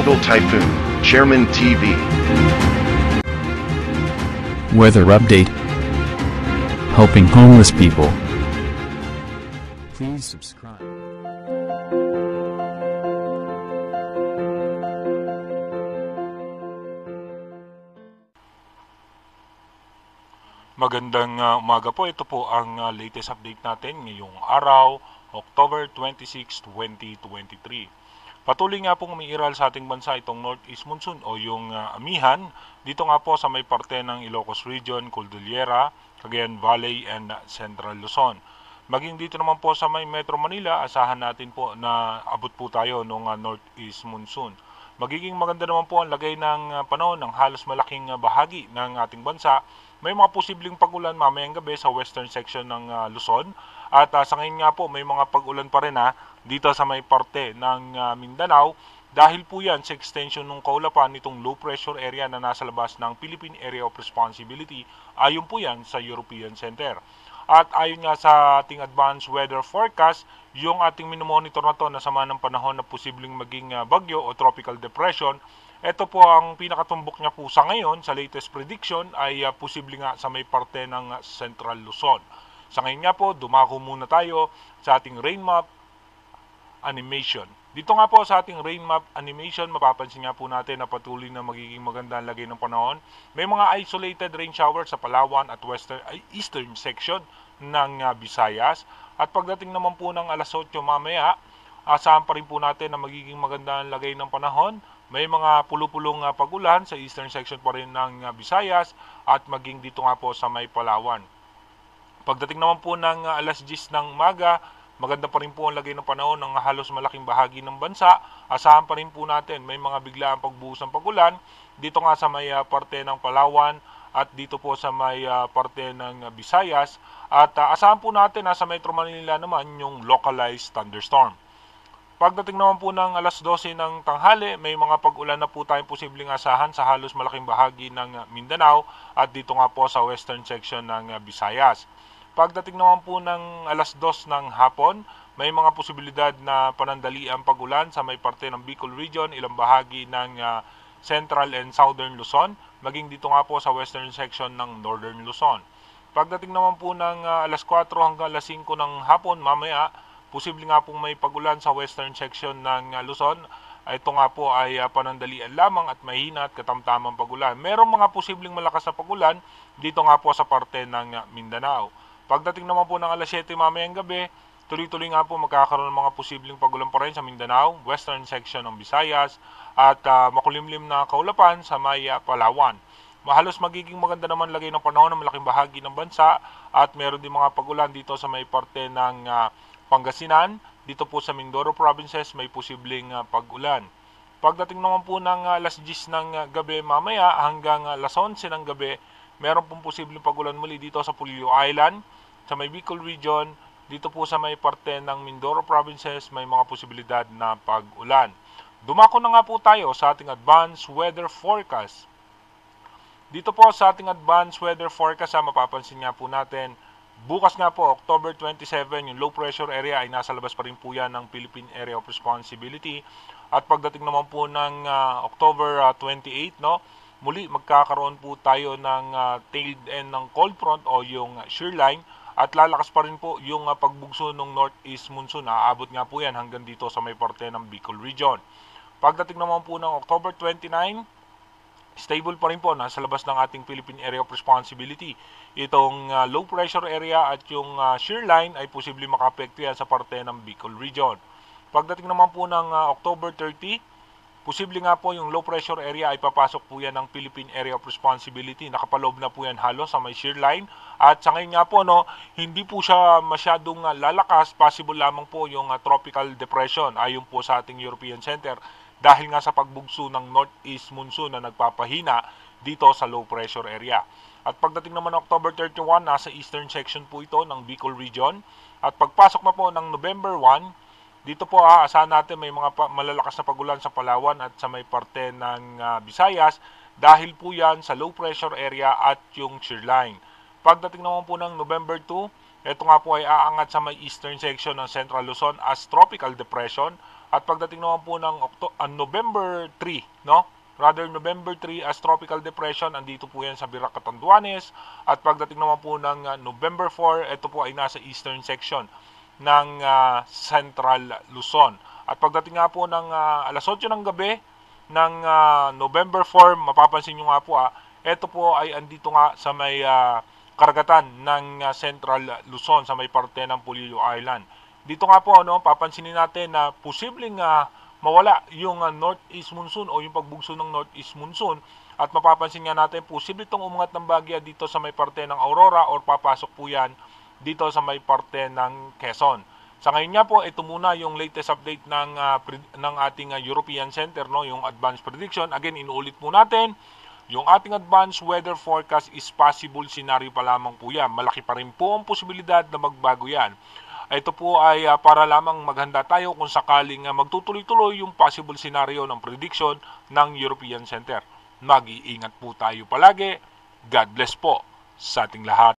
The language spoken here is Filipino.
Tropical Typhoon, Chairman TV. Weather update. Helping homeless people. Please subscribe. Magandang umaga po. Ito po ang latest update natin ngayong araw, October 26, 2023. Patuloy nga pong umiiral sa ating bansa itong Northeast Monsoon o yung amihan. Dito nga po sa may parte ng Ilocos Region, Cordillera, Cagayan Valley and Central Luzon. Maging dito naman po sa may Metro Manila, asahan natin po na abot po tayo ng Northeast Monsoon. Magiging maganda naman po ang lagay ng panahon ng halos malaking bahagi ng ating bansa. May mga posibleng pag-ulan mamayang gabi sa western section ng Luzon. At sa ngayon nga po may mga pag-ulan pa rin dito sa may parte ng Mindanao. Dahil po yan sa extension ng kaulapan nitong low pressure area na nasa labas ng Philippine Area of Responsibility. Ayon po yan sa European Center. At ayon nga sa ating advanced weather forecast, yung ating minomonitor na to na sama ng panahon na posibleng maging bagyo o tropical depression, ito po ang pinakatumbok niya po sa ngayon sa latest prediction ay posible nga sa may parte ng Central Luzon. Sa ngayon nga po, dumako muna tayo sa ating rain map animation. Dito nga po sa ating rain map animation, mapapansin nga po natin na patuloy na magiging maganda ang lagay ng panahon. May mga isolated rain showers sa Palawan at eastern section ng Visayas. At pagdating naman po ng alas 8 mamaya, asahan pa rin po natin na magiging maganda ang lagay ng panahon. May mga pulupulong pag-ulan sa eastern section pa rin ng Visayas at maging dito nga po sa may Palawan. Pagdating naman po ng alas 10 ng umaga, maganda pa rin po ang lagay ng panahon ng halos malaking bahagi ng bansa. Asahan pa rin po natin may mga biglaang pagbuhos ng pag-ulan dito nga sa may parte ng Palawan at dito po sa may parte ng Visayas. At asahan po natin sa Metro Manila naman yung localized thunderstorm. Pagdating naman po ng alas 12 ng tanghali, may mga pag-ulan na po tayong posibleng asahan sa halos malaking bahagi ng Mindanao at dito nga po sa western section ng Visayas. Pagdating naman po ng alas 2 ng hapon, may mga posibilidad na panandaliang pag-ulan sa may parte ng Bicol Region, ilang bahagi ng Central and Southern Luzon, maging dito nga po sa western section ng Northern Luzon. Pagdating naman po ng alas 4 hanggang alas 5 ng hapon, mamaya, posible nga pong may pag-ulan sa western section ng Luzon. Ito nga po ay panandalian lamang at mahina at katamtamang pag-ulan. Merong mga posibleng malakas na pag-ulan dito nga po sa parte ng Mindanao. Pagdating naman po ng alas 7 mamayang gabi, tuloy-tuloy nga po magkakaroon ng mga posibleng pag-ulan pa rin sa Mindanao, western section ng Visayas at makulimlim na kaulapan sa may Palawan. Halos magiging maganda naman lagay ng panahon ng malaking bahagi ng bansa at meron din mga pag-ulan dito sa may parte ng Pangasinan, dito po sa Mindoro Provinces may posibleng pag-ulan. Pagdating naman po ng alas 10 ng gabi mamaya hanggang alas 11 ng gabi, meron pong posibleng pag-ulan muli dito sa Pulio Island, sa may Bicol Region, dito po sa may parte ng Mindoro Provinces may mga posibilidad na pag-ulan. Dumako na nga po tayo sa ating advanced weather forecast. Dito po sa ating advanced weather forecast, mapapansin nga po natin, bukas nga po, October 27, yung low pressure area ay nasa labas pa rin po yan ng Philippine Area of Responsibility. At pagdating naman po ng October 28, muli magkakaroon po tayo ng tailed end ng cold front o yung shear line. At lalakas pa rin po yung pagbugso ng Northeast Monsoon. Aabot nga po yan hanggang dito sa may parte ng Bicol Region. Pagdating naman po ng October 29, stable pa rin po nasa labas ng ating Philippine Area of Responsibility. Itong low pressure area at yung shear line ay posibleng makaapekto yan sa parte ng Bicol Region. Pagdating naman po ng October 30, posible nga po yung low pressure area ay papasok po yan ng Philippine Area of Responsibility. Nakapaloob na po yan halos sa may shear line. At sa ngayon nga po, hindi po siya masyadong lalakas. Possible lamang po yung tropical depression ayon po sa ating European Center. Dahil nga sa pagbugso ng Northeast Monsoon na nagpapahina dito sa low pressure area. At pagdating naman ng October 31, nasa eastern section po ito ng Bicol Region. At pagpasok na po ng November 1, dito po asahan natin may mga malalakas na pagulan sa Palawan at sa may parte ng Visayas dahil po yan sa low pressure area at yung shear line. Pagdating naman po ng November 2, ito nga po ay aangat sa may eastern section ng Central Luzon as tropical depression At pagdating naman po ng November 3, no? Rather November 3 as tropical depression, andito po yan sa Virac Catanduanes. At pagdating naman po ng November 4, ito po ay nasa eastern section ng Central Luzon. At pagdating nga po ng alas 8 ng gabi ng November 4, mapapansin nyo nga po ito po ay andito nga sa may karagatan ng Central Luzon, sa may parte ng Polillo Island. Dito nga po, papansinin natin na posibleng mawala yung northeast monsoon o yung pagbugso ng northeast monsoon. At mapapansin nga natin, posible itong umangat ng bagya dito sa may parte ng Aurora or papasok po yan dito sa may parte ng Quezon. Sa ngayon nga po, ito muna yung latest update ng ating European Center, yung advanced prediction. Again, inuulit po natin, yung ating advanced weather forecast is possible scenario pa lamang po yan. Malaki pa rin po ang posibilidad na magbago yan. Ito po ay para lamang maghanda tayo kung sakaling magtutuloy-tuloy yung possible scenario ng prediction ng European Center. Mag-iingat po tayo palagi. God bless po sa ating lahat.